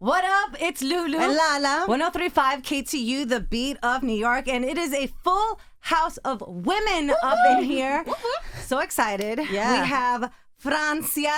What up? It's Lulu. And Lala. 103.5 KTU, the beat of New York. And it is a full house of women up in here. So excited. Yeah. We have Francia.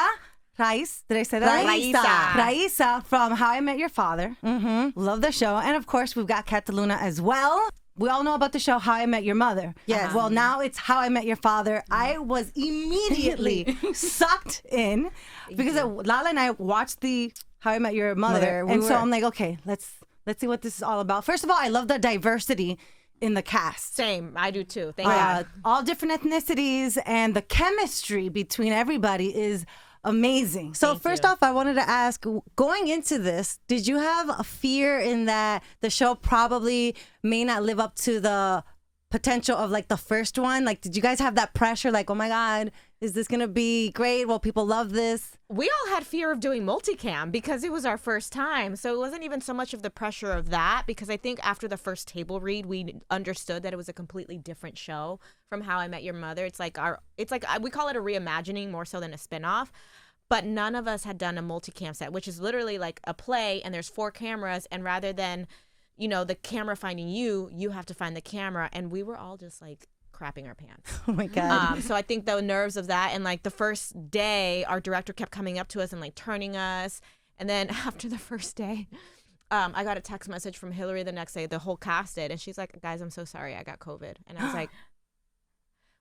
Raisa. Did I say that right? Raisa from How I Met Your Father. Mm-hmm. Love the show. And of course, we've got Cataluna as well. We all know about the show How I Met Your Mother. Yes. Well, now it's How I Met Your Father. I was immediately sucked in because Lala and I watched the How I Met Your Mother. So I'm like, okay, let's see what this is all about. First of all, I love the diversity in the cast. Same. I do too. Thank God. All different ethnicities, and the chemistry between everybody is amazing. So first off, I wanted to ask, going into this, did you have a fear in that the show probably may not live up to the potential of like the first one? Like, did you guys have that pressure? Like, oh my God, is this going to be great? Will people love this? We all had fear of doing multicam because it was our first time. So it wasn't even so much of the pressure of that, because I think after the first table read, we understood that it was a completely different show from How I Met Your Mother. It's like we call it a reimagining more so than a spinoff. But none of us had done a multicam set, which is literally like a play and there's 4 cameras, and rather than, the camera finding you, you have to find the camera. And we were all just like crapping our pants. Oh my God. So I think the nerves of that, and like the first day, our director kept coming up to us and like turning us. And then after the first day, I got a text message from Hillary the next day, the whole cast did. And she's like, guys, I'm so sorry, I got COVID. And I was like,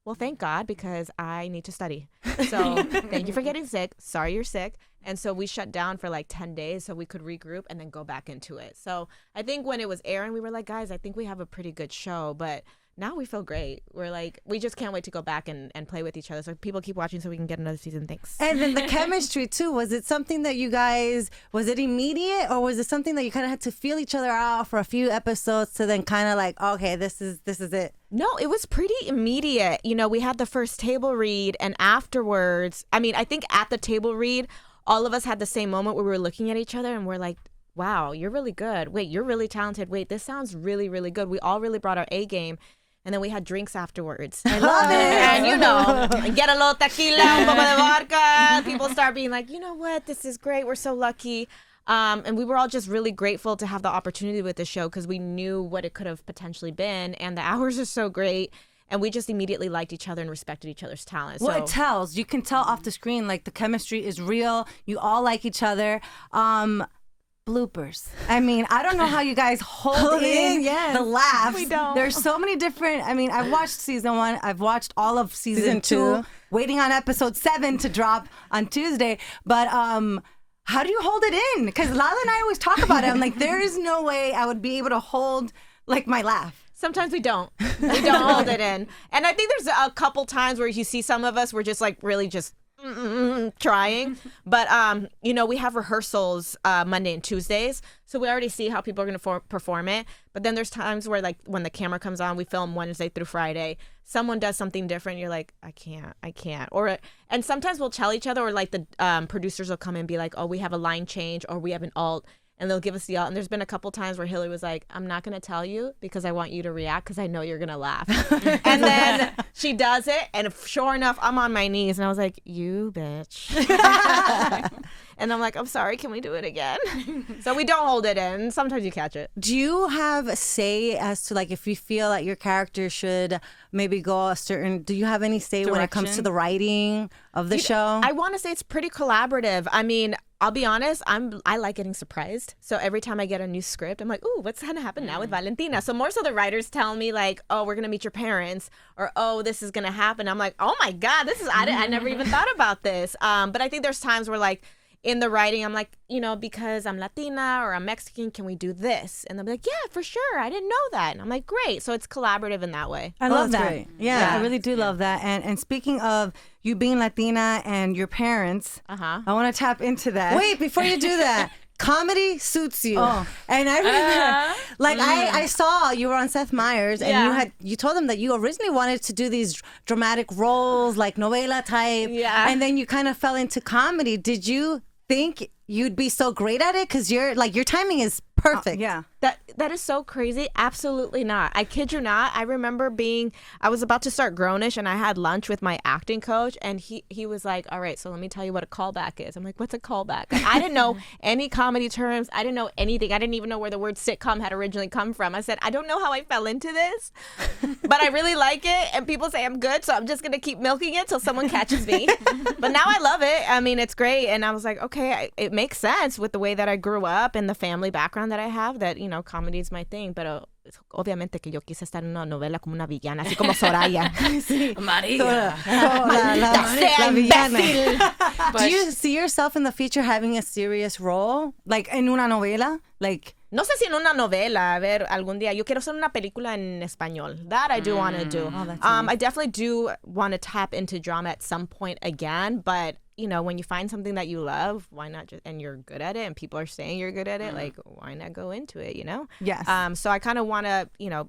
well, thank God, because I need to study. So thank you for getting sick. Sorry you're sick. And so we shut down for like 10 days so we could regroup and then go back into it. So I think when it was airing, we were like, guys, I think we have a pretty good show. But now we feel great. We're like, we just can't wait to go back and play with each other. So people keep watching so we can get another season. Thanks. And then the chemistry too. Was it something that you guys, was it immediate, or was it something that you kind of had to feel each other out for a few episodes to then kind of like, okay, this is it? No, it was pretty immediate. We had the first table read, and afterwards, I think at the table read, all of us had the same moment where we were looking at each other and we're like, wow, you're really good. Wait, you're really talented. Wait, this sounds really, really good. We all really brought our A game. And then we had drinks afterwards. I love it. And get a little tequila, un poco de vodka. People start being like, you know what? This is great. We're so lucky. And we were all just really grateful to have the opportunity with the show because we knew what it could have potentially been. And the hours are so great. And we just immediately liked each other and respected each other's talent. Well, it tells. You can tell off the screen, like the chemistry is real. You all like each other. Bloopers. I don't know how you guys hold in the laughs. We don't. There's so many different. I've watched season 1. I've watched all of season 2. Waiting on episode 7 to drop on Tuesday. But how do you hold it in? Because Lala and I always talk about it. I'm like, there is no way I would be able to hold like my laugh. Sometimes we don't. We don't hold it in. And I think there's a couple times where you see some of us, we're just like really just trying. But, we have rehearsals Monday and Tuesdays. So we already see how people are going to perform it. But then there's times where like when the camera comes on, we film Wednesday through Friday. Someone does something different. You're like, I can't. And sometimes we'll tell each other, or like the producers will come and be like, oh, we have a line change, or we have an alt. And they'll give us the alt. And there's been a couple times where Hillary was like, I'm not going to tell you because I want you to react because I know you're going to laugh. And then she does it. And sure enough, I'm on my knees. And I was like, you bitch. And I'm like, I'm sorry. Can we do it again? So we don't hold it in. Sometimes you catch it. Do you have a say as to like if you feel that your character should maybe go a certain, do you have any say when it comes to the writing of the show? I want to say it's pretty collaborative. I'll be honest, I like getting surprised. So every time I get a new script, I'm like, ooh, what's going to happen now with Valentina? So more so the writers tell me like, oh, we're going to meet your parents, or oh, this is going to happen. I'm like, oh my God, I never even thought about this. But I think there's times where like in the writing, I'm like, because I'm Latina or I'm Mexican, can we do this? And they'll be like, yeah, for sure. I didn't know that. And I'm like, great. So it's collaborative in that way. I love that. Great. Yeah, I really do love that. And speaking of you being Latina and your parents, I want to tap into that. Wait, before you do that, comedy suits you. Oh. And I remember, I saw you were on Seth Meyers, and you told them that you originally wanted to do these dramatic roles, like novela type. Yeah. And then you kind of fell into comedy. Did you think you'd be so great at it? Because your timing is perfect. Yeah. that is so crazy. Absolutely not. I kid you not. I remember I was about to start Grownish, and I had lunch with my acting coach, and he was like, all right, so let me tell you what a callback is. I'm like, what's a callback? Like, I didn't know any comedy terms. I didn't know anything. I didn't even know where the word sitcom had originally come from. I said, I don't know how I fell into this, but I really like it, and people say I'm good, so I'm just going to keep milking it till someone catches me. But now I love it. I mean, it's great, and I was like, okay, it makes sense with the way that I grew up and the family background that I have, that, you know, comedy is my thing, pero obviamente que yo quise estar en una novela como una villana, así como Soraya. Sí. María. La villana. Do you see yourself in the future having a serious role? Like en una novela? Like... No sé si en una novela, a ver, algún día. Yo quiero hacer una película en español. That I do want to do. Oh, that's I definitely do want to tap into drama at some point again, but you know, when you find something that you love, why not just, and you're good at it, and people are saying you're good at it, like, why not go into it, you know? Yes. So I kind of want to, you know,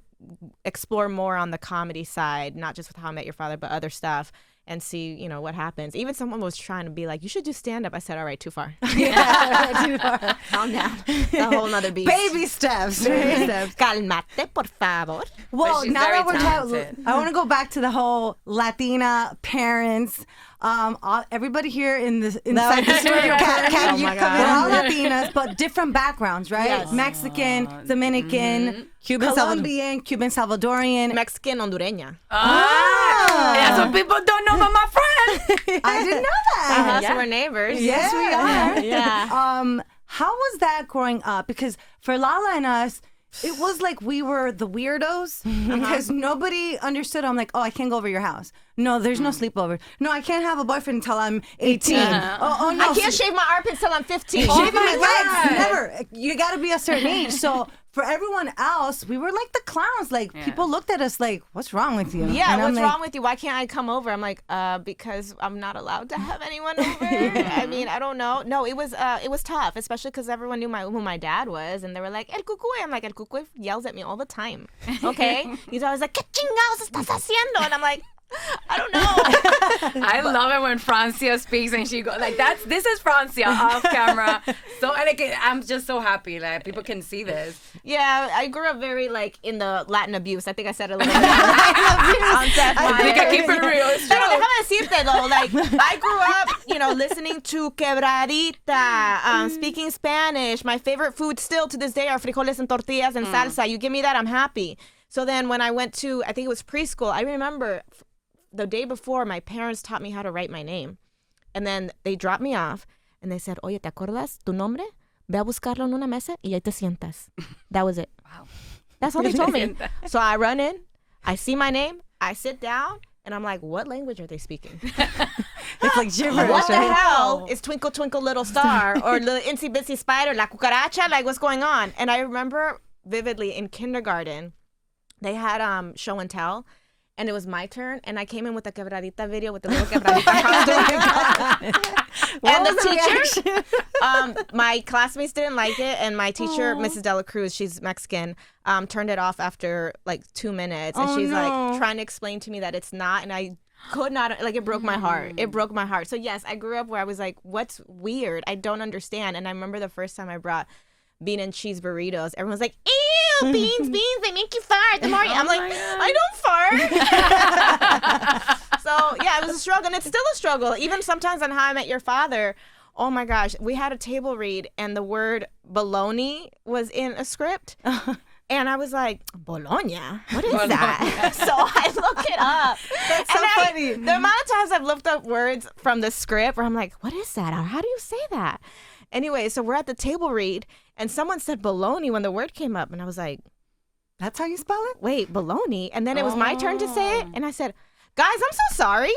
explore more on the comedy side, not just with How I Met Your Father, but other stuff, and see, you know, what happens. Even someone was trying to be like, you should do stand-up. I said, all right, too far. Yeah, too far. Calm down. It's a whole nother beast. Baby steps. Baby steps. Calmate, por favor. Well, she's now very that we're talented. I want to go back to the whole Latina parents. Everybody here inside the studio, Oh my God. we're all Latinas, but different backgrounds, right? Yes. Mexican, Dominican, Colombian, Cuban, Salvadorian. Mexican, Hondureña. Yeah, some people don't know about my friend. I didn't know that. So we're neighbors. Yes, we are. Yeah. How was that growing up? Because for Lala and us, it was like we were the weirdos because nobody understood. I'm like, oh, I can't go over your house. No, there's no sleepover. No, I can't have a boyfriend until I'm 18. Oh, no. I can't shave my armpits till I'm 15. Oh Shaving my my legs, never. You got to be a certain age. So for everyone else, we were like the clowns. Like people looked at us like, "What's wrong with you?" Yeah, and I'm what's like, wrong with you? Why can't I come over? I'm like, because I'm not allowed to have anyone over. I mean, I don't know. No, it was tough, especially because everyone knew who my dad was, and they were like, El Cucuy. I'm like, El Cucuy yells at me all the time. Okay, he's always like, ¿Qué chingados estás haciendo? And I'm like, I don't know. I love it when Francia speaks and she goes like, this is Francia off camera. So like, I'm just so happy that people can see this. Yeah, I grew up very like in the Latin abuse. I think I said it a little bit. On Seth We can keep it real. It's Pero true. déjame decirte though, like I grew up, you know, listening to Quebradita, speaking Spanish. My favorite food still to this day are frijoles and tortillas and salsa. You give me that, I'm happy. So then when I went to, I think it was preschool, I remember the day before, my parents taught me how to write my name. And then they dropped me off and they said, oye, ¿te acuerdas tu nombre? Ve a buscarlo en una mesa y ahí te sientas. That was it. Wow. That's all they told me. So I run in, I see my name, I sit down, and I'm like, what language are they speaking? It's like gibberish. What the right? hell is Twinkle Twinkle Little Star or Little Itsy Bitsy Spider, La Cucaracha? Like, what's going on? And I remember vividly in kindergarten, they had show and tell. And it was my turn, and I came in with a quebradita video with the little quebradita costume. And the teacher, my classmates didn't like it, and my teacher, Mrs. Dela Cruz, she's Mexican, turned it off after like 2 minutes, and she's like trying to explain to me that it's not, and I could not, like, it broke my heart. It broke my heart. So yes, I grew up where I was like, what's weird? I don't understand. And I remember the first time I brought bean and cheese burritos, everyone's like, ew, beans, they make you fart. The more I'm like, I don't fart. So yeah, it was a struggle, and it's still a struggle. Even sometimes on How I Met Your Father, oh my gosh, we had a table read, and the word bologna was in a script. And I was like, Bologna? What is that? So I look it up. That's so funny. The amount of times I've looked up words from the script where I'm like, what is that? Or how do you say that? Anyway, so we're at the table read, and someone said bologna when the word came up. And I was like, that's how you spell it? wait, bologna? And then it was my turn to say it. And I said, guys, I'm so sorry.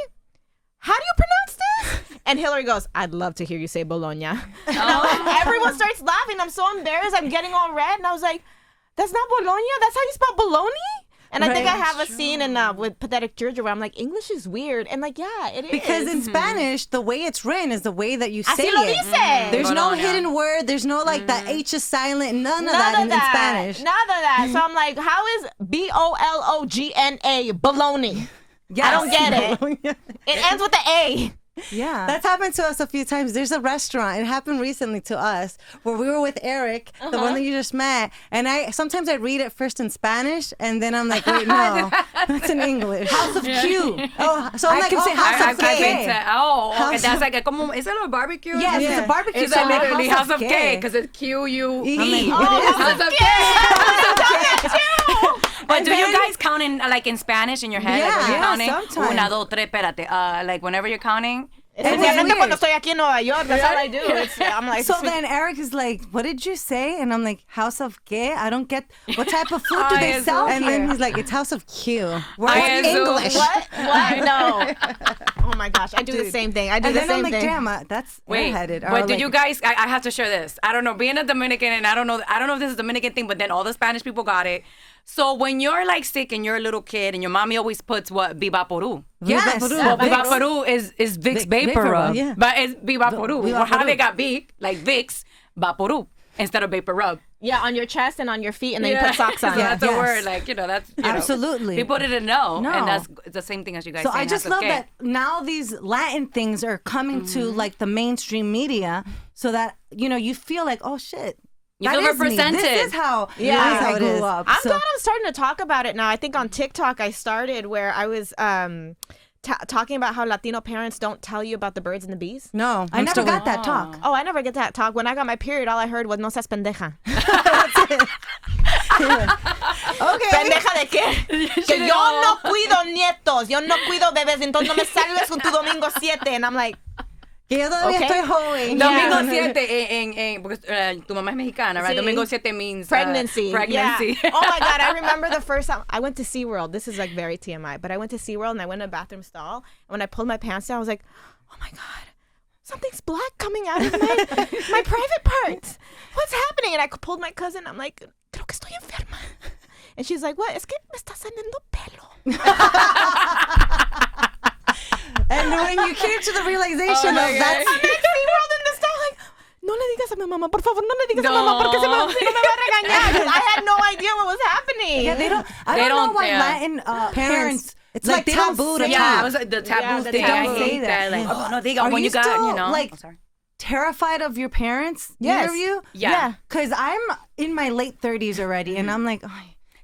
How do you pronounce this? And Hillary goes, I'd love to hear you say Bologna. And everyone starts laughing. I'm so embarrassed. I'm getting all red. And I was like, that's not Bologna? That's how you spell bologna? And I think I have a scene in with Pathetic Georgia where I'm like, English is weird. And like, yeah, it is. Because in Spanish, the way it's written is the way that you say Así lo it. dice. There's no Bologna. hidden word. There's no like the H is silent. None of that in Spanish. None of that. So I'm like, how is Bologna bologna? Yes. I don't get it. It ends with the A. Yeah. That's happened to us a few times. There's a restaurant. It happened recently to us where we were with Eric, the one that you just met. And sometimes I read it first in Spanish, and then I'm like, wait, no, that's in English. House of Q. Oh, so I'm like, can say House of K. Okay, that's like como, is it a barbecue? Yes, it's a barbecue. It's so I'm like, literally House of K because it's Q-U-E. I'm like, House of K. But do you then- guys count in like in Spanish in your head? Like when Yeah, you're counting? sometimes. Una, dos, tres, espérate. Like whenever you're counting. Especialmente cuando estoy aquí en Nueva York, that's all I do. I'm like, So then Eric is like, what did you say? And I'm like, House of Qué? I don't get, what type of food do they Ay, sell And here? then he's like, it's House of Q. We're Ay, like, eso. English. what? No. Oh my gosh, I do the same thing. I do and the then same I'm like, thing. damn, that's Wait, airheaded. Or but do like, you guys? I have to share this. I don't know. Being a Dominican, and I don't know if this is a Dominican thing, but then all the Spanish people got it. So when you're like sick and you're a little kid, and your mommy always puts what Vivaporú. Yes. Well, Vivaporú is Vicks Vapor Rub, yeah. but it's Vivaporú. Well, how they got Vic like Vicks Vaporú instead of Vapor Rub. Yeah, on your chest and on your feet, and then you put socks on. So that's a Yes. word, like that's Absolutely. People didn't know, No. and that's the same thing as you guys. So saying, I just House of love K. that now these Latin things are coming to like the mainstream media so that, you feel like, oh shit. You that feel is me. represented. This is how Yeah. I That's how it grew is. up. I'm So- glad I'm starting to talk about it now. I think on TikTok I started where I was talking about how Latino parents don't tell you about the birds and the bees. No, I never got that talk. Oh, I never get that talk. When I got my period, all I heard was no seas pendeja. Okay. ¿Pendeja de qué? Que yo no cuido nietos, yo no cuido bebés, entonces no me salves con tu domingo 7. And I'm like, Que yo todavía Okay. estoy joven. Domingo 7 porque tu mamá es mexicana, right? Sí. Domingo 7 means pregnancy. Pregnancy. Yeah. Oh my God. I remember the first time I went to SeaWorld. This is like very TMI, but I went to SeaWorld and I went in a bathroom stall. And when I pulled my pants down, I was like, oh my God, something's black coming out of my private parts. What's happening? And I pulled my cousin. I'm like, creo que estoy enferma. And she's like, what? Es que me está saliendo pelo. And when you came to the realization my of God. that's I'm at SeaWorld in the stall like, no le digas a mi mamá, por favor, no le digas a mamá porque si no me va a regañar. 'Cause I had no idea what was happening. Yeah, they don't. I They don't know don't- why yeah. Latin parents. It's like they don't taboo to say talk. Yeah, that. it was like the taboo Yeah, the thing. taboo. I hate that. Like, oh, no diga Are when you you got, still, Oh, sorry. terrified of your parents? Yes. Either of you? Yeah. Because I'm in my late 30s already, and I'm like, oh.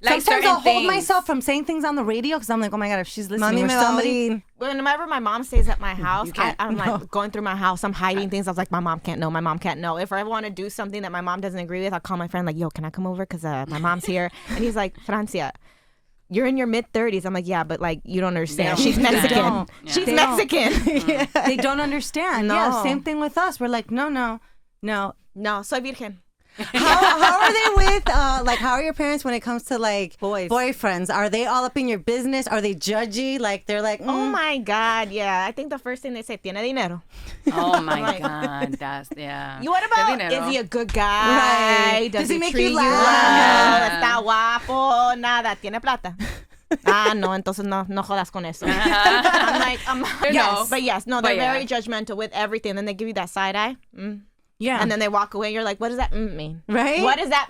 Like Sometimes certain I'll hold things. myself from saying things on the radio because I'm like, oh my God, if she's listening Mami or me va a somebody. oír. Whenever my mom stays at my house, can't- I'm like going through my house. I'm hiding things. I was like, my mom can't know. My mom can't know. If I want to do something that my mom doesn't agree with, I'll call my friend like, yo, can I come over? Because my mom's here. And he's like, Francia, you're in your mid-30s. I'm like, yeah, but like, you don't understand. They She's don't Mexican. understand. She's They don't. Mexican. They don't understand. No. Yeah, same thing with us. We're like, no. No, soy virgen. How are they with how are your parents when it comes to like Boys. boyfriends? Are they all up in your business? Are they judgy? Like they're like, Oh my God, yeah. I think the first thing they say, tiene dinero. Oh my Like- God, that's What about, dinero. is he a good guy? Right. Does he he make treat you you laugh? well? Está guapo, nada, tiene plata. No, entonces no jodas con eso. I'm like, Yes. But yes, no, they're But yeah. very judgmental with everything. Then they give you that side eye. Yeah. And then they walk away. You're like, what does that mean? Right? What is that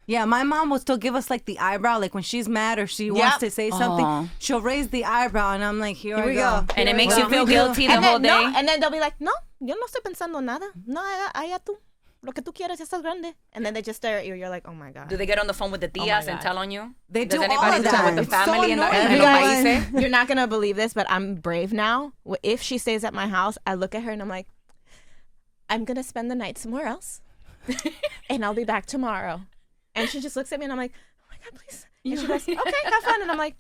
Yeah, my mom will still give us like the eyebrow, like when she's mad or she wants to say something, Aw. she'll raise the eyebrow, and I'm like, here we go. And it makes Here you we feel go. guilty the and whole then, day. no, and then they'll be like, no, yo no estoy pensando nada. No, allá tú. Lo que tú quieras, ya estás grande. And then they just stare at you. You're like, oh my God. Do they get on the phone with the tias and God. tell on you? They Does do all anybody of do that that. with the It's so family in annoying. los You guys, países? you're not gonna believe this, but I'm brave now. If she stays at my house, I look at her and I'm like, I'm gonna spend the night somewhere else, and I'll be back tomorrow. And she just looks at me and I'm like, oh my God, please. And she goes, okay, have fun. And I'm like,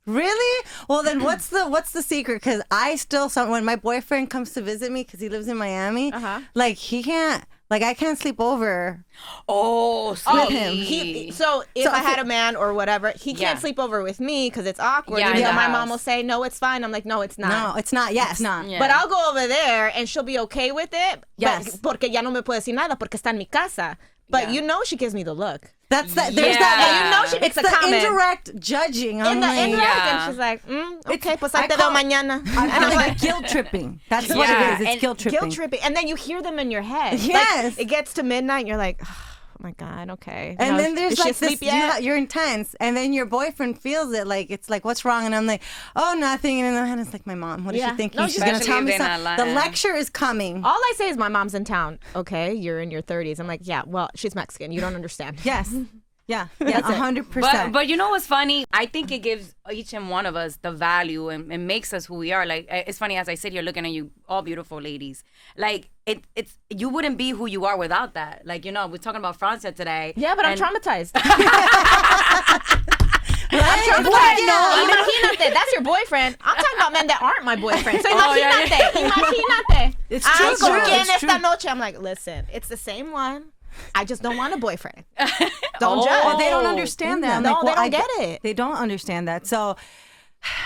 Really? Well, then what's the secret? Because I still, when my boyfriend comes to visit me, because he lives in Miami, like he can't, like I can't sleep over. Oh, oh, sweet. so if So I if had it- a man or whatever, he can't Yeah. sleep over with me because it's awkward. Yeah, Even in though the my house. mom will say, no, it's fine. I'm like, no, it's not. No, it's not. Yes, It's not. Yeah. But I'll go over there and she'll be okay with it. Yes. Porque ya no me puede decir nada porque está en mi casa. But Yeah. you know she gives me the look. That's that. There's Yeah. that. And you know she It's makes a the comment. indirect judging. In I'm the like, indirect, Yeah. and she's like, okay, pues I ahí te call- veo mañana. I And call I'm it like, guilt tripping. That's what Yeah. it is. It's and guilt tripping. Guilt tripping. And then you hear them in your head. Yes. Like, it gets to midnight and you're like, my God, okay. And Now, then there's is she like this, asleep yet? you're intense, and then your boyfriend feels it, like it's like, what's wrong? And I'm like, oh, nothing. And in the head, it's like, my mom, what is Yeah. she thinking? No, She's gonna especially tell if me they're not something. The lying. lecture is coming. All I say is my mom's in town. Okay, you're in your 30s. I'm like, yeah, well, she's Mexican. You don't understand. Yes. Yeah. Yeah. That's it. 100%. But you know what's funny? I think it gives each and one of us the value and makes us who we are. Like, it's funny as I sit here looking at you, all beautiful ladies. Like, it's you wouldn't be who you are without that. Like, you know, we're talking about Francia today. Yeah, but I'm and- traumatized. Right? Imagínate, that's your boyfriend. I'm talking about men that aren't my boyfriend. So imagínate. It's Ay, true. ¿con quién It's esta true. noche? I'm like, listen, it's the same one. I just don't want a boyfriend. Don't Oh. judge. But they don't understand that. I'm No, like, they well, don't I get it. They don't understand that. So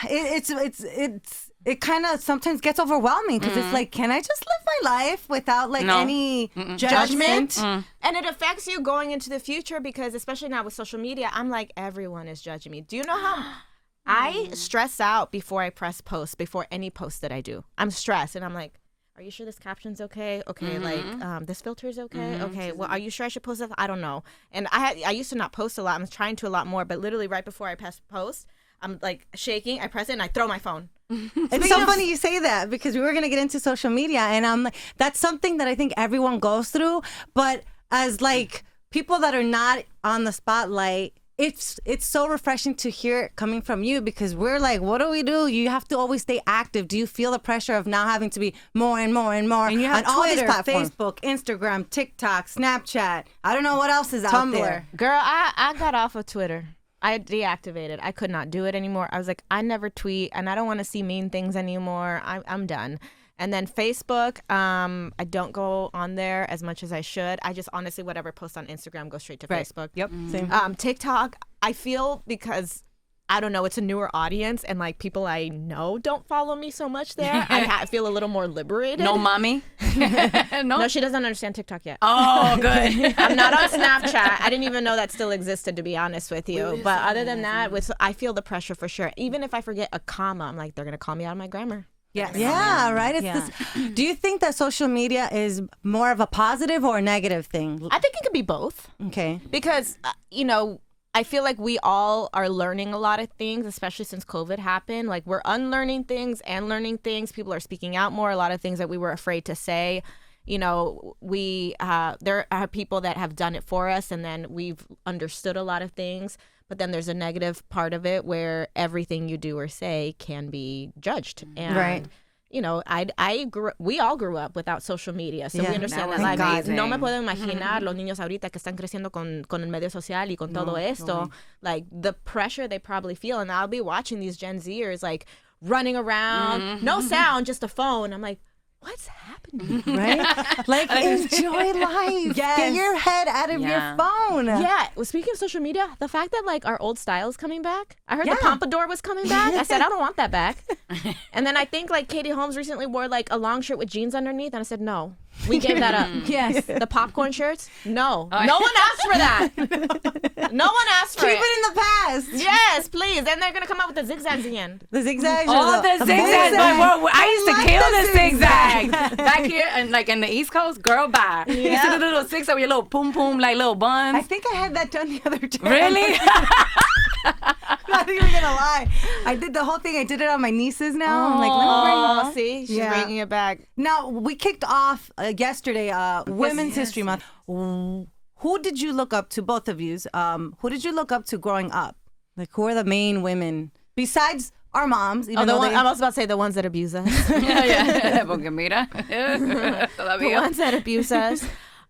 it kind of sometimes gets overwhelming because it's like, can I just live my life without like No. any Judgment. judgment? And it affects you going into the future because especially now with social media, I'm like, everyone is judging me. Do you know how I stress out before I press post, before any post that I do? I'm stressed and I'm like, are you sure this caption's okay? Okay, like this filter's okay? Okay, well, are you sure I should post that? I don't know. And I used to not post a lot. I'm trying to a lot more, but literally right before I press post, I'm like shaking, I press it and I throw my phone. It's so funny you say that because we were going to get into social media and I'm like, that's something that I think everyone goes through. But as like people that are not on the spotlight, it's so refreshing to hear it coming from you because we're like, what do? You have to always stay active. Do you feel the pressure of now having to be more and more and more And you have on all these Twitter, platforms? Facebook, Instagram, TikTok, Snapchat. I don't know what else is out Tumblr. there. Girl, I got off of Twitter. I deactivated. I could not do it anymore. I was like, I never tweet and I don't want to see mean things anymore. I'm done. And then Facebook, I don't go on there as much as I should. I just honestly, whatever post on Instagram goes straight to Facebook. Yep. Same. TikTok, I feel because I don't know, it's a newer audience and like people I know don't follow me so much there. I feel a little more liberated. No mommy? No, she doesn't understand TikTok yet. Oh, good. I'm not on Snapchat. I didn't even know that still existed, to be honest with you. But other than that, I feel the pressure for sure. Even if I forget a comma, I'm like, they're going to call me out of my grammar. Yes. Yeah, right. It's this. Do you think that social media is more of a positive or a negative thing? I think it could be both. Okay. Because, I feel like we all are learning a lot of things, especially since COVID happened. Like we're unlearning things and learning things. People are speaking out more. A lot of things that we were afraid to say. You know, there are people that have done it for us, and then we've understood a lot of things. But then there's a negative part of it where everything you do or say can be judged. And, Right. You know, we all grew up without social media, so Yeah. we understand That that. was Like, amazing. no me puedo imaginar los niños ahorita que están creciendo con el medio social y con todo esto, like the pressure they probably feel. And I'll be watching these Gen Zers like running around, no sound, just a phone. I'm like, what's happening? Right? Like, enjoy life. Yes. Get your head out of Yeah. your phone. Yeah. Well, speaking of social media, the fact that like our old style is coming back. I heard Yeah. the pompadour was coming back. I said, I don't want that back. And then I think like Katie Holmes recently wore like a long shirt with jeans underneath. And I said, no, we gave that up. Yes. The popcorn shirts? No. No one asked for that. No one asked for Keep it. it in the past. Yes, please. Then they're going to come out with the zigzags again. The zigzags. Oh, or the zigzags. zigzag. I used to like kill the the zigzags. Back here, and like in the East Coast, girl, bye. You see the little zigzag with your little poom poom, like little buns. I think I had that done the other day. Really? Not even gonna lie. I did the whole thing. I did it on my nieces now. I'm like, let me bring Oh, see? She's Yeah. bringing it back. Now, we kicked off yesterday Women's History Month. Who did you look up to, both of you? Who did you look up to growing up? Like, who are the main women? Besides our moms, even Oh, though I was about to say the ones that abuse us. yeah. Porque mira. The Todavía. ones that abuse us.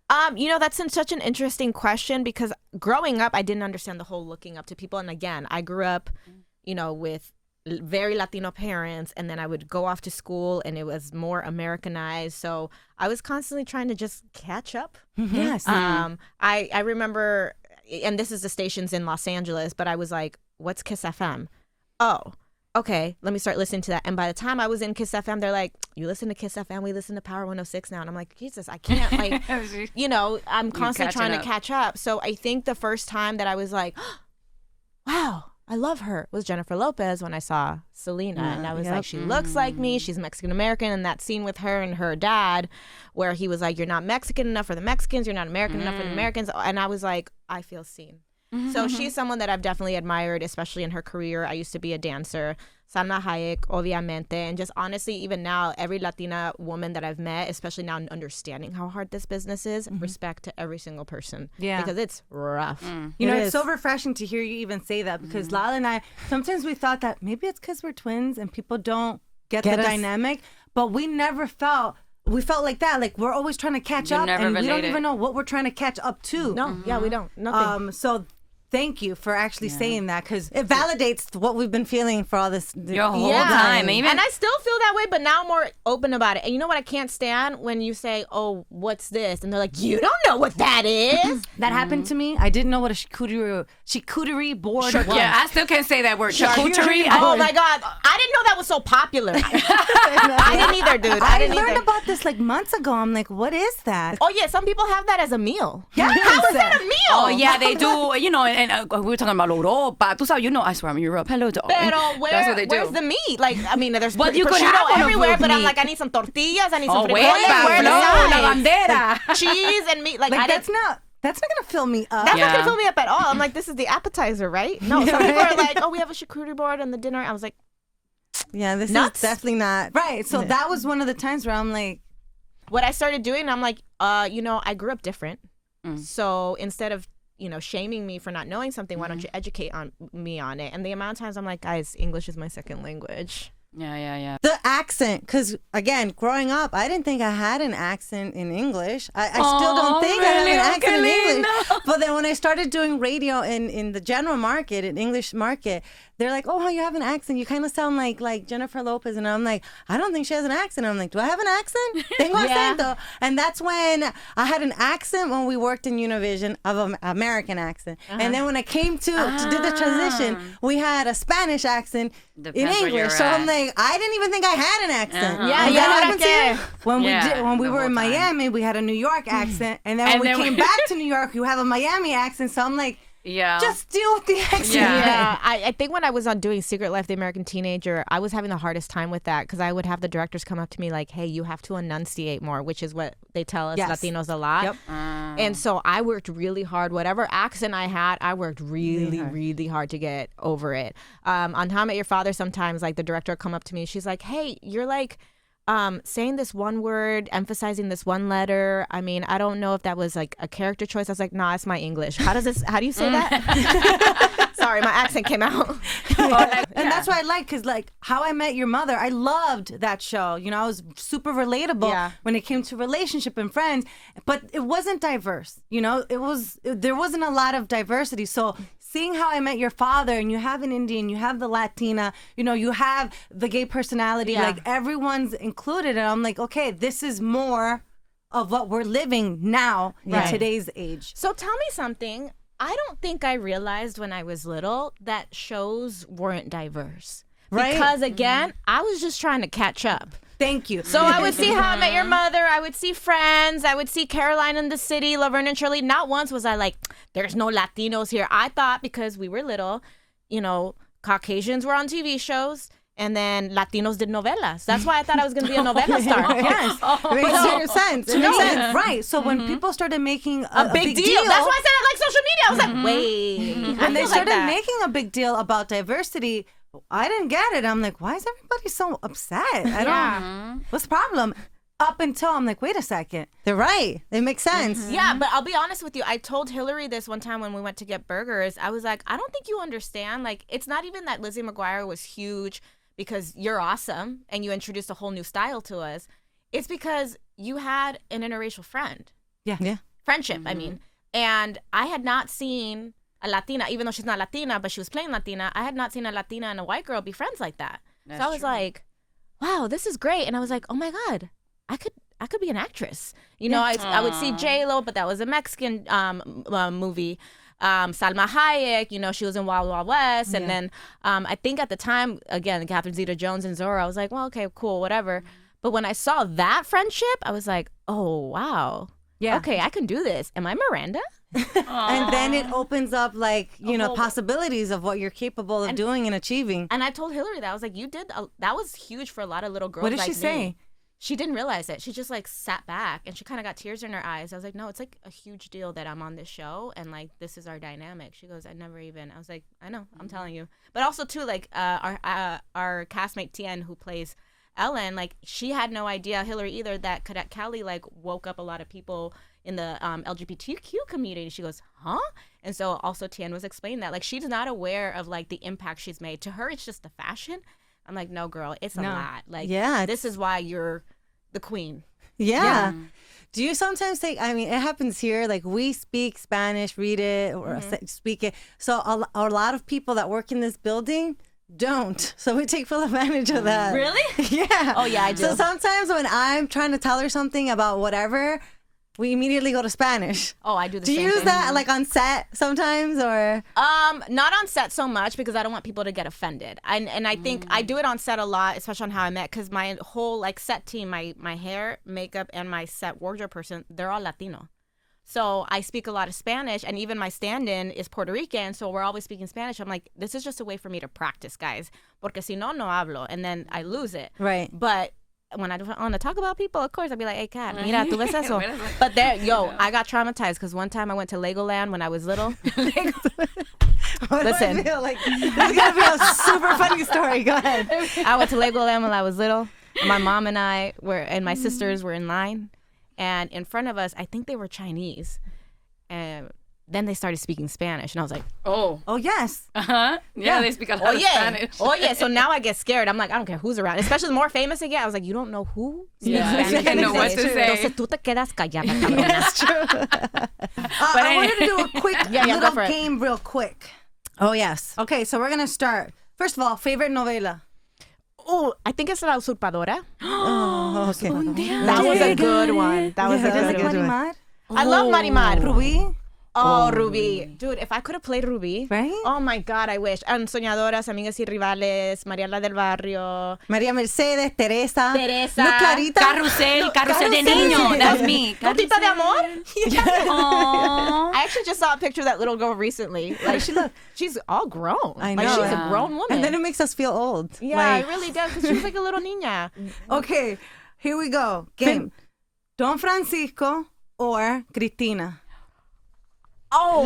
That's such an interesting question because growing up, I didn't understand the whole looking up to people. And again, I grew up, with very Latino parents, and then I would go off to school and it was more Americanized. So I was constantly trying to just catch up. yes. I remember, and this is the stations in Los Angeles, but I was like, what's Kiss FM? Oh, okay, let me start listening to that. And by the time I was in Kiss FM, they're like, you listen to Kiss FM, we listen to Power 106 now. And I'm like, Jesus, I can't, like, I'm constantly catching trying to up. catch up. So I think the first time that I was like, wow, I love her, was Jennifer Lopez when I saw Selena. And I was like, she looks like me. She's Mexican American. And that scene with her and her dad where he was like, you're not Mexican enough for the Mexicans. You're not American enough for the Americans. And I was like, I feel seen. So she's someone that I've definitely admired, especially in her career. I used to be a dancer. Salma Hayek, obviamente. And just honestly, even now, every Latina woman that I've met, especially now understanding how hard this business is, respect to every single person. Yeah. Because it's rough. You know, it's so refreshing to hear you even say that because Lala and I, sometimes we thought that maybe it's because we're twins and people don't get the dynamic, but we never felt. We felt like that. Like we're always trying to catch up and we don't even know what we're trying to catch up to. No, yeah, we don't. Nothing. So thank you for actually saying that because It validates what we've been feeling for all this Your whole time. Even And I still feel that way, but now I'm more open about it. And you know what I can't stand? When you say, oh, what's this? And they're like, you don't know what that is. that happened to me. I didn't know what a charcuterie board was. yeah, I still can't say that word. Charcuterie. Oh my God. I didn't know that was so popular. I didn't either, dude. I I didn't learned either. about this like months ago. I'm like, what is that? Oh, yeah. Some people have that as a meal. Yeah. How is that a meal? Oh yeah, they do. You know, and we were talking about Europa. Tú sabes, you know, I swear I'm Europe. Hello to all. Pero That's what they do. where's the meat? Like, I mean, there's But you could prosciutto have one of everywhere, those but I'm meat. like, I need some tortillas, I need Oh, some wait, frijoles. Where Pablo, the la sides? bandera. Cheese and meat. Like, Like I that's didn't. not gonna fill me up. That's not Yeah. gonna fill me up at all. I'm like, this is the appetizer, right? No, some people are like, oh, we have a charcuterie board and the dinner. I was like, Yeah, this Nuts. is definitely not Right. So that was one of the times where I'm like, what I started doing, I'm like, you know, I grew up different. So instead of, you know, shaming me for not knowing something, why don't you educate me on it? And the amount of times I'm like, guys, English is my second language. Yeah. the accent. Because again, growing up, I didn't think I had an accent in English. I still don't think I have really? an accent in Qué English. lindo. But then when I started doing radio in the general market, in English market, they're like, "Oh, you have an accent. You kind of sound like Jennifer Lopez." And I'm like, "I don't think she has an accent." I'm like, "Do I have an accent?" Tengo acento. And that's when I had an accent when we worked in Univision of an American accent. And then when I came to do the transition, we had a Spanish accent Depends in where you're English. So at. I'm like, I didn't even think I had an accent. Yeah, And yeah, that happened to okay. you? when we the were in whole time. Miami, we had a New York accent, and then when And we then came we- back to New York, you have a Miami accent. So I'm like, Yeah. just deal with the accent. Yeah, I think when I was on doing Secret Life, the American Teenager, I was having the hardest time with that because I would have the directors come up to me like, hey, you have to enunciate more, which is what they tell us Yes. Latinos a lot. Yep. And so I worked really hard. Whatever accent I had, I worked really hard to get over it. On How I Met Your Father, sometimes like the director would come up to me, she's like, hey, you're like saying this one word, emphasizing this one letter. I mean, I don't know if that was like a character choice. I was like, nah, it's my English. How do you say that? Sorry, my accent came out. And that's why I like, because like How I Met Your Mother, I loved that show. You know, I was super relatable Yeah. when it came to relationship and friends, but it wasn't diverse. You know, there wasn't a lot of diversity. So seeing How I Met Your Father, and you have an Indian, you have the Latina, you know, you have the gay personality, Yeah. like everyone's included. And I'm like, okay, this is more of what we're living now in today's age. So tell me something. I don't think I realized when I was little that shows weren't diverse. Right. Because again, I was just trying to catch up. Thank you. So I would see How I Met Your Mother, I would see Friends, I would see Caroline in the City, Laverne and Shirley. Not once was I like, there's no Latinos here. I thought because we were little, you know, Caucasians were on TV shows. And then Latinos did novelas. That's why I thought I was going to be a novela star. Yes. It makes sense. It makes sense. Right. So when people started making A big deal. That's why I said I like social media. I was like, wait. when they I feel started like that. making a big deal about diversity, I didn't get it. I'm like, why is everybody so upset? I don't. What's the problem? Up until I'm like, wait a second. They're right. It makes sense. Yeah, but I'll be honest with you. I told Hillary this one time when we went to get burgers. I was like, I don't think you understand. Like, it's not even that Lizzie McGuire was huge because you're awesome and you introduced a whole new style to us. It's because you had an interracial friend. Yeah. Friendship, I mean. And I had not seen a Latina, even though she's not Latina, but she was playing Latina. I had not seen a Latina and a white girl be friends like that. So I was like, wow, this is great. And I was like, oh my God, I could be an actress. You know, I would see J-Lo, but that was a Mexican movie. Salma Hayek, you know, she was in Wild Wild West. And then I think at the time, again, Catherine Zeta-Jones and Zorro, I was like, well, okay, cool, whatever. But when I saw that friendship, I was like, oh, wow. Yeah. okay, I can do this. Am I Miranda? And then it opens up like, possibilities of what you're capable of doing and achieving. And I told Hillary that. I was like, that was huge for a lot of little girls. What did like she say? me. She didn't realize it. She just like sat back and she kind of got tears in her eyes. I was like, no, it's like a huge deal that I'm on this show and like this is our dynamic. She goes, I was like, I know, I'm telling you. But also too, like our castmate Tien, who plays Ellen, like she had no idea, Hillary either, that Cadet Kelly like woke up a lot of people in the LGBTQ community. She goes, huh? And so also Tien was explaining that like she's not aware of like the impact she's made. To her, it's just the fashion. I'm like, no, girl, it's a lot. Like, this is why you're the queen. Yeah. Do you sometimes think, I mean, it happens here, like we speak Spanish, read it, or speak it. So a lot of people that work in this building don't. So we take full advantage of that. Really? Yeah. Oh, yeah, I do. So sometimes when I'm trying to tell her something about whatever, we immediately go to Spanish. Oh, I do the same same thing. Do you use thing. that like on set sometimes or? Not on set so much because I don't want people to get offended. And I think I do it on set a lot, especially on How I Met, because my whole like set team, my hair, makeup, and my set wardrobe person, they're all Latino. So I speak a lot of Spanish, and even my stand-in is Puerto Rican, so we're always speaking Spanish. I'm like, this is just a way for me to practice, guys, porque si no hablo, and then I lose it. Right. But when I want to talk about people, of course, I'd be like, hey, Kat, mira, tú ves eso? But I got traumatized because one time I went to Legoland when I was little. Listen. I feel like this is going to be a super funny story. Go ahead. I went to Legoland when I was little. My mom and I and my sisters were in line. And in front of us, I think they were Chinese. And then they started speaking Spanish. And I was like, Oh, yes. yeah, they speak a lot of Spanish. Oh, yeah. So now I get scared. I'm like, I don't care who's around. Especially the more famous they get. I was like, you don't know who? Yeah, you didn't know what to say. Entonces tú te quedas callada, cabrona. That's true. I wanted to do a quick go little for it. game real quick. Oh, yes. Okay, so we're going to start. First of all, favorite novela? Oh, I think it's La Usurpadora. Oh, okay. That was a good one. That was a Yeah, good that's one. a Marimar? I love Marimar. Ruby? Oh, Ruby. Dude, if I could have played Ruby. Right? Oh, my God, I wish. And Soñadoras, Amigas y Rivales, María la del Barrio. María Mercedes, Teresa. Teresa. Look, Clarita. Carrusel de niño. That's me. Gotita de Amor? Aww. I actually just saw a picture of that little girl recently. Like, she's all grown. I Like, know. she's a grown woman. And then it makes us feel old. yeah, Like, it really does, because she's like a little niña. Okay, here we go. Game. Don Francisco or Cristina? Oh.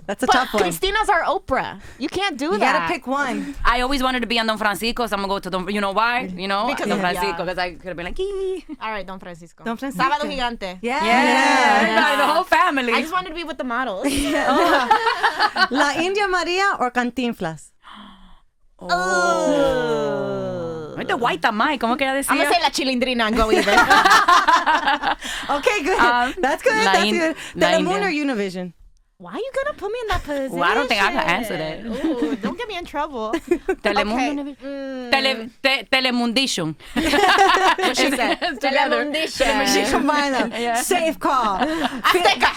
that's a But tough one. Christina's our Oprah. You can't do You that. gotta pick one. I always wanted to be on Don Francisco, so I'm gonna go to Don. You know why? You know, Because Don of- Francisco, yeah. because I could have been like, Ee. All right, Don Francisco. Don Francisco. Sábado Gigante. Yeah. Everybody, the whole family. I just wanted to be with the models. La India María or Cantinflas? Este white tamay, ¿cómo que ella decía? I'm going to say La Chilindrina and go either. Okay, good. That's good. La That's In- good. La Telemundo India. or Univision? Why are you going to put me in that position? Well, I don't think I can answer that. Ooh, don't get me in trouble. Telemundo. Telemundition. What she said. Telemundition. She combined them. Yeah. Safe call. Azteca.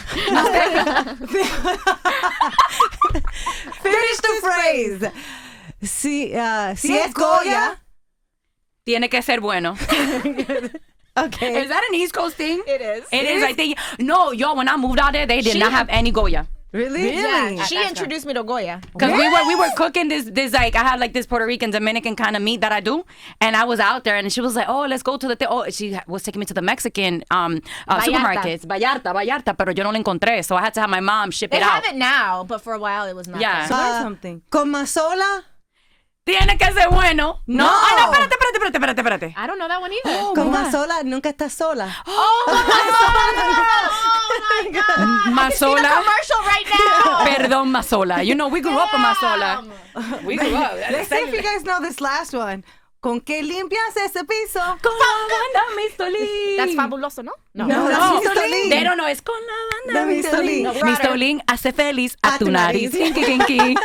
Finish the phrase. Si es Goya. Tiene que ser bueno. Okay. Is that an East Coast thing? It is. It is. I think. No, when I moved out there, they did not have any Goya. Really? Yeah, she introducted me to Goya. Because we were cooking this like, I had like this Puerto Rican Dominican kind of meat that I do, and I was out there and she was like, oh, let's go to the she was taking me to the Mexican supermarkets, Vallarta, pero yo no lo encontré, so I had to have my mom ship They it out. have it now, but for a while it was not. Yeah. there. So there's something. Con mazola. Tiene que ser bueno. No. Ay, no, espérate. I don't know that one either. Con mazola nunca estás sola. Oh my God. Mazola. Commercial right now. Perdón, Mazola. You know, we grew up in Mazola. We grew up. Let's see if you guys know this last one. ¿Con qué limpias ese piso? Con la banda Mistolín. That's fabuloso, no? No, that's Mistolín. They don't know, es con la banda The Mistolín. Mistolín hace feliz a tu nariz. nariz. Kinky.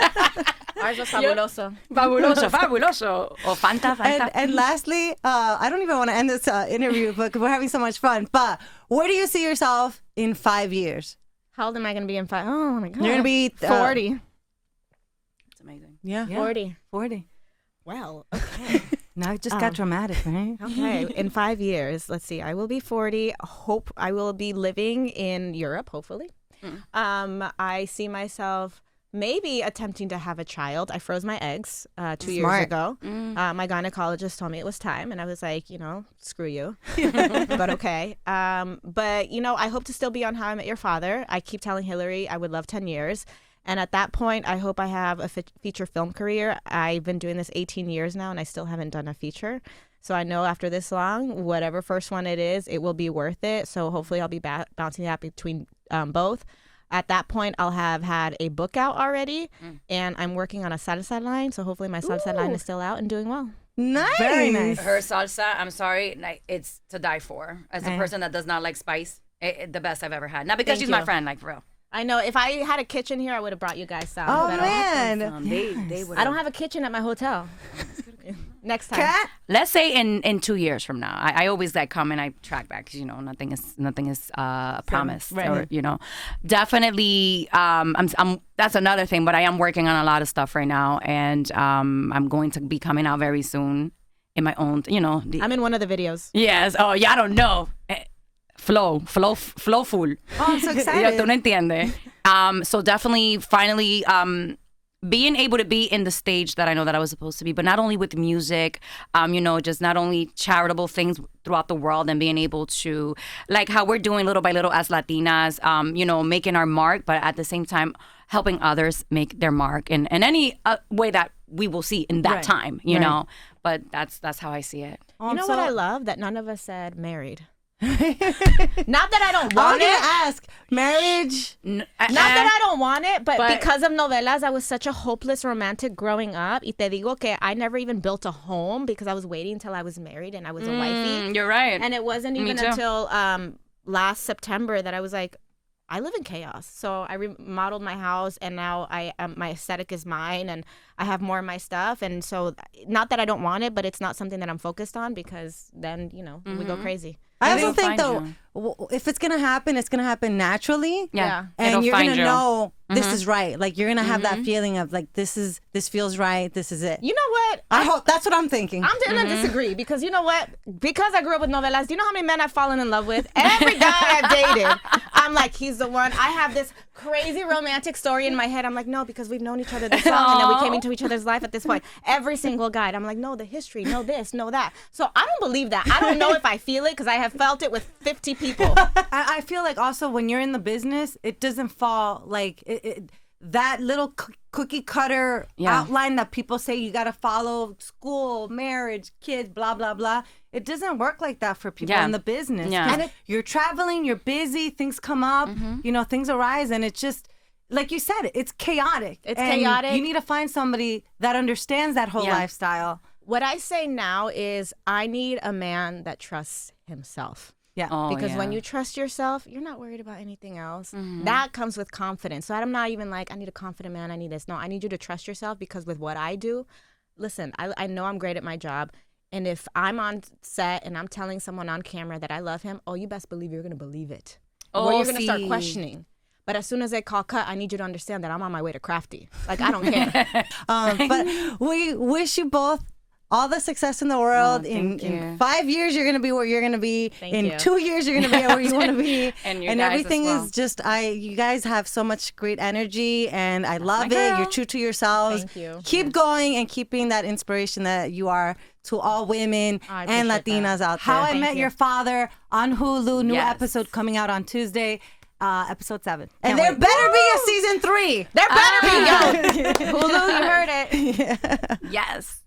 Ours was fabuloso. Fabuloso. O Fanta. And lastly, I don't even want to end this interview, but we're having so much fun. But where do you see yourself in 5 years? How old am I going to be in 5? Oh my God. You're gonna be 40. It's amazing. Yeah. 40. 40. Well, okay. Now it just got dramatic, right? Okay, in 5 years, let's see, I will be 40. Hope I will be living in Europe, hopefully. I see myself maybe attempting to have a child. I froze my eggs 2 years ago. My gynecologist told me it was time, and I was like, screw you. But okay. But, I hope to still be on How I Met Your Father. I keep telling Hillary I would love 10 years. And at that point, I hope I have a feature film career. I've been doing this 18 years now, and I still haven't done a feature. So I know after this long, whatever first one it is, it will be worth it. So hopefully I'll be bouncing that between both. At that point, I'll have had a book out already, and I'm working on a salsa line. So hopefully my salsa line is still out and doing well. Nice. Very nice. Her salsa, I'm sorry, like it's to die for. As a person that does not like spice, the best I've ever had. Not because she's my friend, like for real. I know. If I had a kitchen here, I would have brought you guys some. Oh, But man. They would. I don't have a kitchen at my hotel. Next time. Kat? Let's say in 2 years from now. I always like come and I track back because nothing is promised. Right. Or, definitely. That's another thing. But I am working on a lot of stuff right now, and I'm going to be coming out very soon in my own. I'm in one of the videos. Yes. Oh, yeah. I don't know. Flow full. Oh, I'm so excited. Tú no entiendes. So definitely, finally, being able to be in the stage that I know that I was supposed to be, but not only with music, just not only charitable things throughout the world and being able to, like how we're doing little by little as Latinas, making our mark, but at the same time, helping others make their mark in any way that we will see in that time, know. But that's how I see it. You know what I love? That none of us said married. Not that I don't want it. Ask marriage. Not that I don't want it, but because of novelas, I was such a hopeless romantic growing up. Y te digo que I never even built a home because I was waiting until I was married and I was a wifey. You're right. And it wasn't even until last September that I was like, I live in chaos. So I remodeled my house, and now my aesthetic is mine, and I have more of my stuff. And so, not that I don't want it, but it's not something that I'm focused on because then we go crazy. I also think though, if it's gonna happen, it's gonna happen naturally. Yeah. And you're gonna know this is right. Like you're gonna have that feeling of like this feels right. This is it. You know what? I hope that's what I'm thinking. I'm gonna disagree because you know what? Because I grew up with novelas. Do you know how many men I've fallen in love with? Every guy I've dated, I'm like, he's the one. I have this crazy romantic story in my head. I'm like, no, because we've known each other this long, and then we came into each other's life at this point. Every single guy, I'm like, no, the history, no this, no that. So I don't believe that. I don't know if I feel it because I have felt it with 50 people. I feel like also when you're in the business, it doesn't fall like that little cookie cutter outline that people say you got to follow: school, marriage, kids, blah, blah, blah. It doesn't work like that for people in the business. Yeah. And you're traveling, you're busy, things come up, things arise, and it's just, like you said, it's chaotic. It's and chaotic. You need to find somebody that understands that whole lifestyle. What I say now is I need a man that trusts himself. Yeah. Because when you trust yourself, you're not worried about anything else. That comes with confidence. So I'm not even like, I need a confident man, I need this. No, I need you to trust yourself because with what I do, listen, I know I'm great at my job. And if I'm on set and I'm telling someone on camera that I love him, you best believe you're going to believe it. Or you're going to start questioning. But as soon as they call cut, I need you to understand that I'm on my way to Crafty. Like, I don't care. But we wish you both all the success in the world. In 5 years, you're going to be where you're going to be. In 2 years, you're going to be where you want to be. and everything is just, you guys have so much great energy, and I love it. You're true to yourselves. Thank you. Keep going and keeping that inspiration that you are to all women and Latinas out there. How I Met Your Father on Hulu. New episode coming out on Tuesday. Episode 7. And there better be a season 3. There better be, yo. Hulu, you heard it. Yes.